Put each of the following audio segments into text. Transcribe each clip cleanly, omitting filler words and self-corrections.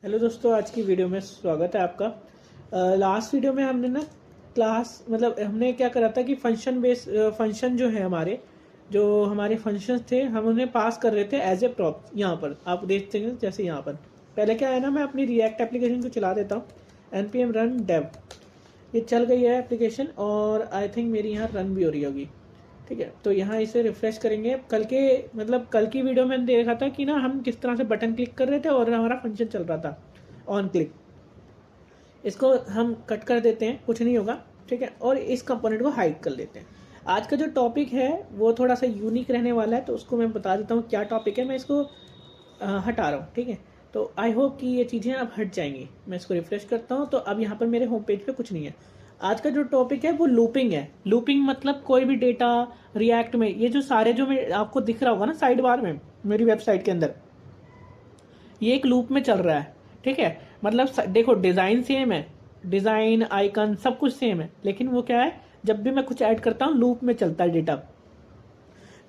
Hello दोस्तों, आज की वीडियो में स्वागत है आपका। लास्ट वीडियो में हमने ना क्लास हमने क्या करा था कि फंक्शन जो है हमारे फंक्शंस थे, हम उन्हें पास कर रहे थे एज ए प्रॉप। यहाँ पर आप देखते हैं जैसे यहाँ पर पहले क्या है ना, मैं अपनी रिएक्ट एप्लीकेशन को चला देता हूँ। npm रन डेव, ये चल गई है एप्लीकेशन और आई थिंक मेरी यहाँ रन भी हो रही होगी। ठीक है, तो यहाँ इसे रिफ्रेश करेंगे। कल की वीडियो में देखा था कि ना हम किस तरह से बटन क्लिक कर रहे थे और हमारा फंक्शन चल रहा था ऑन क्लिक। इसको हम कट कर देते हैं, कुछ नहीं होगा। ठीक है, और इस कंपोनेंट को हाइड कर लेते हैं। आज का जो टॉपिक है वो थोड़ा सा यूनिक रहने वाला है, तो उसको मैं बता देता हूँ क्या टॉपिक है। मैं इसको हटा रहा हूँ। ठीक है, तो आई होप कि ये चीज़ें अब हट जाएंगी। मैं इसको रिफ्रेश करता हूँ तो अब यहाँ पर मेरे होम पेज पे कुछ नहीं है। आज का जो टॉपिक है वो लूपिंग है। लूपिंग मतलब कोई भी डेटा रिएक्ट में, ये जो सारे जो मैं आपको दिख रहा होगा ना साइड बार में मेरी वेबसाइट के अंदर, ये एक लूप में चल रहा है। ठीक है, देखो डिज़ाइन सेम है, डिज़ाइन आइकन सब कुछ सेम है, लेकिन वो क्या है, जब भी मैं कुछ ऐड करता हूँ लूप में चलता है डेटा।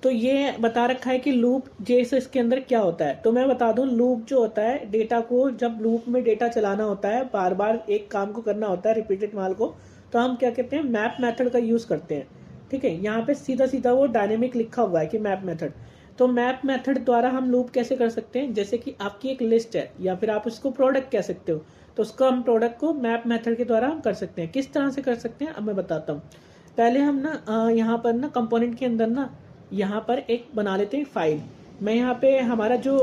तो ये बता रखा है कि लूप जैसे इसके अंदर क्या होता है। तो मैं बता दूं, लूप जो होता है डेटा को, जब लूप में डेटा चलाना होता है, बार बार एक काम को करना होता है, रिपीटेड माल को, तो हम क्या कहते हैं, मैप मेथड का यूज करते हैं। ठीक है, यहाँ पे सीधा सीधा वो डायनेमिक लिखा हुआ है कि मैप मेथड। तो मैप मेथड द्वारा हम लूप कैसे कर सकते हैं, जैसे कि आपकी एक लिस्ट है या फिर आप उसको प्रोडक्ट कह सकते हो, तो उसको हम प्रोडक्ट को मैप मेथड के द्वारा हम कर सकते हैं। किस तरह से कर सकते हैं अब मैं बताता हूँ। पहले हम ना यहाँ पर ना कंपोनेंट के अंदर ना यहाँ पर एक बना लेते हैं फाइल। मैं यहाँ पे हमारा जो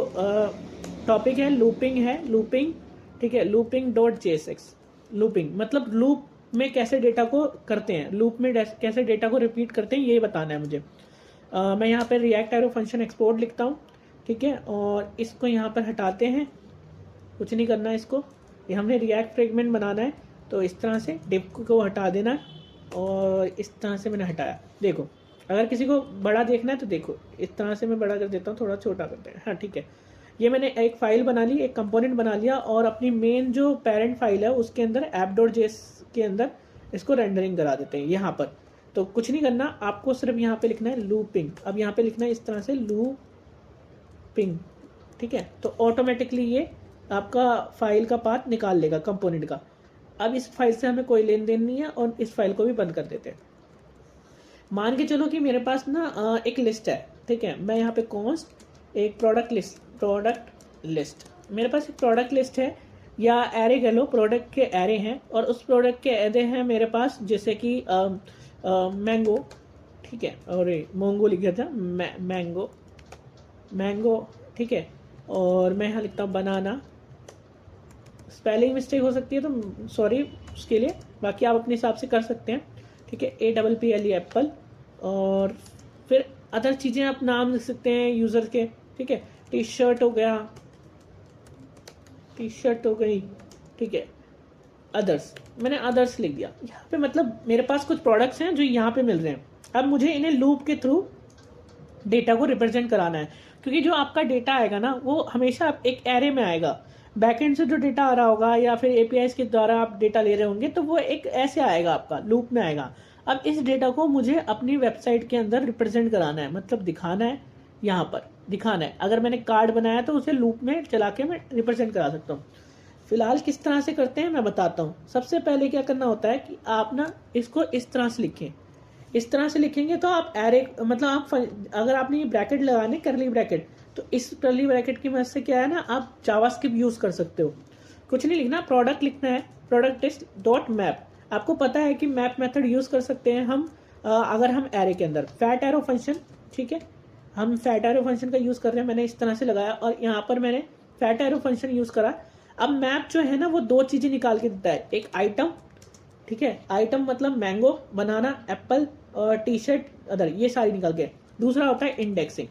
टॉपिक है लूपिंग है, लूपिंग। ठीक है, लूपिंग डॉट जेएसएक्स। लूपिंग मतलब लूप में कैसे डेटा को करते हैं, लूप में कैसे डेटा को रिपीट करते हैं, ये बताना है मुझे। मैं यहाँ पे रिएक्ट एरो फंक्शन एक्सपोर्ट लिखता हूँ। ठीक है, और इसको यहाँ पर हटाते हैं, कुछ नहीं करना है इसको। ये हमने रिएक्ट फ्रेगमेंट बनाना है, तो इस तरह से डिव को हटा देना है और इस तरह से मैंने हटाया। देखो, अगर किसी को बड़ा देखना है तो देखो, इस तरह से मैं बड़ा कर देता हूँ, थोड़ा छोटा करते हैं। हाँ ठीक है, ये मैंने एक फाइल बना ली, एक कंपोनेंट बना लिया, और अपनी मेन जो पेरेंट फाइल है उसके अंदर app.js के अंदर इसको रेंडरिंग करा देते हैं यहाँ पर। तो कुछ नहीं करना, आपको सिर्फ यहाँ पे लिखना है लूपिंग। अब यहाँ पे लिखना है इस तरह से लूपिंग। ठीक है, तो ऑटोमेटिकली ये आपका फाइल का पाथ निकाल लेगा कंपोनेंट का। अब इस फाइल से हमें कोई लेन देन नहीं है और इस फाइल को भी बंद कर देते हैं। मान के चलो कि मेरे पास ना एक लिस्ट है। ठीक है, मैं यहाँ पे कॉन्स्ट एक प्रोडक्ट लिस्ट, मेरे पास एक प्रोडक्ट लिस्ट है, या एरे कह लो, प्रोडक्ट के एरे हैं, और उस प्रोडक्ट के एरे हैं मेरे पास, जैसे कि मैंगो। ठीक है, और मोंगो लिख दिया था, मैंगो। ठीक है, और मैं यहाँ लिखता हूँ बनाना। स्पेलिंग मिस्टेक हो सकती है तो सॉरी उसके लिए, बाकी आप अपने हिसाब से कर सकते हैं। ठीक है, APPLE एप्पल, और फिर अदर चीज़ें आप नाम लिख सकते हैं यूज़र के। ठीक है, टी शर्ट हो गया, टी शर्ट हो गई। ठीक है, अदर्स, मैंने अदर्स लिख दिया यहाँ पे। मतलब मेरे पास कुछ प्रोडक्ट्स हैं जो यहाँ पे मिल रहे हैं। अब मुझे इन्हें लूप के थ्रू डेटा को रिप्रेजेंट कराना है, क्योंकि जो आपका डेटा आएगा ना वो हमेशा एक एरे में आएगा। बैकएंड से जो डेटा आ रहा होगा या फिर एपीआईज के द्वारा आप डेटा ले रहे होंगे, तो वो एक ऐसे आएगा, आपका लूप में आएगा। अब इस डेटा को मुझे अपनी वेबसाइट के अंदर रिप्रेजेंट कराना है, मतलब दिखाना है, यहाँ पर दिखाना है। अगर मैंने कार्ड बनाया तो उसे लूप में चला के मैं रिप्रेजेंट करा सकता हूँ। फिलहाल किस तरह से करते हैं मैं बताता हूँ। सबसे पहले क्या करना होता है कि आप ना इसको इस तरह से लिखें। इस तरह से लिखेंगे तो आप एरे, मतलब आप अगर आपने ये ब्रैकेट लगाने करली ब्रैकेट, तो इस करली ब्रैकेट की मदद से क्या है ना, आप जावास्क्रिप्ट यूज कर सकते हो। कुछ नहीं लिखना, प्रोडक्ट लिखना है, प्रोडक्ट टेस्ट डॉट मैप। आपको पता है कि मैप मेथड यूज कर सकते हैं हम अगर हम एरे के अंदर फैट एरो फंक्शन। ठीक है, हम फैट एरो फंक्शन का यूज कर रहे हैं, मैंने इस तरह से लगाया और यहाँ पर मैंने फैट एरो फंक्शन यूज करा। अब मैप जो है ना वो दो चीजें निकाल के देता है, एक आइटम। ठीक है, आइटम मतलब मैंगो, बनाना, एप्पल और टी शर्ट, अदर, ये सारी निकल के। दूसरा होता है इंडेक्सिंग।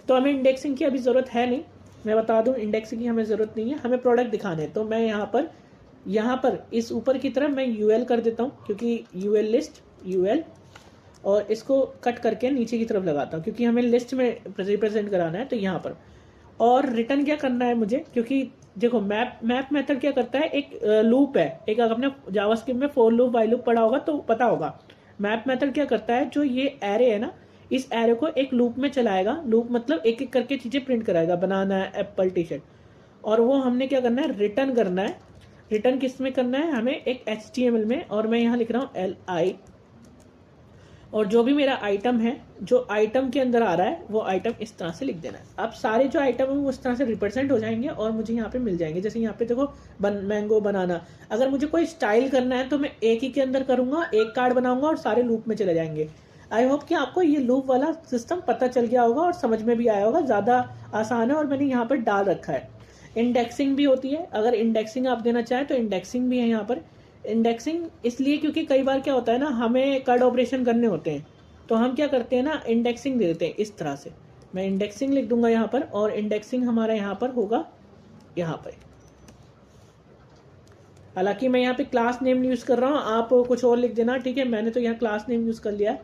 तो हमें इंडेक्सिंग की अभी जरूरत है नहीं, मैं बता दूं, इंडेक्सिंग की हमें जरूरत नहीं है, हमें प्रोडक्ट दिखाने हैं। तो मैं यहाँ पर इस ऊपर की तरफ मैं यूएल कर देता हूँ, क्योंकि यूएल लिस्ट, यूएल, और इसको कट करके नीचे की तरफ लगाता हूँ क्योंकि हमें लिस्ट में रिप्रेजेंट कराना है। तो यहाँ पर और रिटर्न क्या करना है मुझे, क्योंकि देखो मैप मेथड क्या करता है, एक लूप है, एक आपने जावास्क्रिप्ट में फॉर लूप वाइल लूप पढ़ा होगा तो पता होगा। मैप मेथड क्या करता है, जो ये एरे है ना, इस एरे को एक लूप में चलाएगा। लूप मतलब एक एक करके चीजें प्रिंट कराएगा, बनाना, एप्पल, टी शर्ट। और वो हमने क्या करना है, रिटर्न करना है। रिटर्न किस में करना है, हमें एक HTML में, और मैं यहाँ लिख रहा हूँ LI, और जो भी मेरा आइटम है, जो आइटम के अंदर आ रहा है वो आइटम इस तरह से लिख देना है। अब सारे जो आइटम है वो इस तरह से रिप्रेजेंट हो जाएंगे और मुझे यहाँ पे मिल जाएंगे। जैसे यहाँ पे देखो मैंगो बनाना, अगर मुझे कोई स्टाइल करना है तो मैं एक ही के अंदर करूंगा, एक कार्ड बनाऊंगा और सारे लूप में चले जाएंगे। आई होप कि आपको ये लूप वाला सिस्टम पता चल गया होगा और समझ में भी आया होगा, ज़्यादा आसान है और मैंने यहाँ पर डाल रखा है। इंडेक्सिंग भी होती है, अगर इंडेक्सिंग आप देना चाहें तो इंडेक्सिंग भी है यहाँ पर। इंडेक्सिंग इसलिए क्योंकि कई बार क्या होता है ना, हमें कार्ड ऑपरेशन करने होते हैं तो हम क्या करते हैं ना, इंडेक्सिंग दे देते हैं इस तरह से। मैं इंडेक्सिंग लिख दूंगा यहाँ पर, और इंडेक्सिंग हमारा यहाँ पर होगा यहाँ पर। हालांकि मैं यहाँ पे क्लास नेम यूज़ कर रहा हूँ, आप कुछ और लिख देना, ठीक है। मैंने तो यहाँ क्लास नेम यूज़ कर लिया है,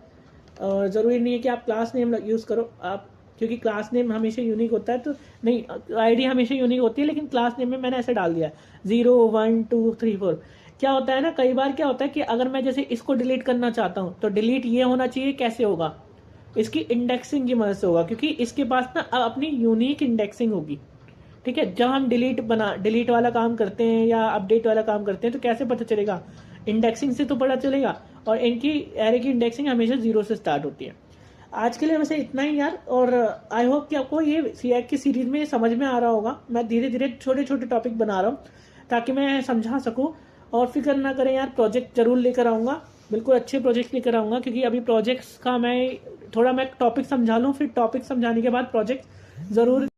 और ज़रूरी नहीं है कि आप क्लास नेम यूज़ करो आप, क्योंकि क्लास नेम हमेशा यूनिक होता है, तो नहीं, आईडी हमेशा यूनिक होती है, लेकिन क्लास नेम में मैंने ऐसे डाल दिया 0 1 2 3 4। क्या होता है ना, कई बार क्या होता है कि अगर मैं जैसे इसको डिलीट करना चाहता हूँ तो डिलीट ये होना चाहिए, कैसे होगा, इसकी इंडेक्सिंग की मदद से होगा, क्योंकि इसके पास ना अपनी यूनिक इंडेक्सिंग होगी, ठीक है। जब हम डिलीट वाला काम करते हैं या अपडेट वाला काम करते हैं तो कैसे पता चलेगा, इंडेक्सिंग से तो पता चलेगा, और इनकी एरे की इंडेक्सिंग हमेशा 0 से स्टार्ट होती है। आज के लिए वैसे इतना ही यार, और आई होप कि आपको ये CAC की सीरीज में समझ में आ रहा होगा। मैं धीरे धीरे छोटे छोटे टॉपिक बना रहा हूँ ताकि मैं समझा सकूँ, और फिक्र ना करें यार, प्रोजेक्ट जरूर लेकर आऊँगा, बिल्कुल अच्छे प्रोजेक्ट लेकर आऊँगा, क्योंकि अभी प्रोजेक्ट्स का मैं टॉपिक समझा लूँ, फिर टॉपिक समझाने के बाद प्रोजेक्ट ज़रूर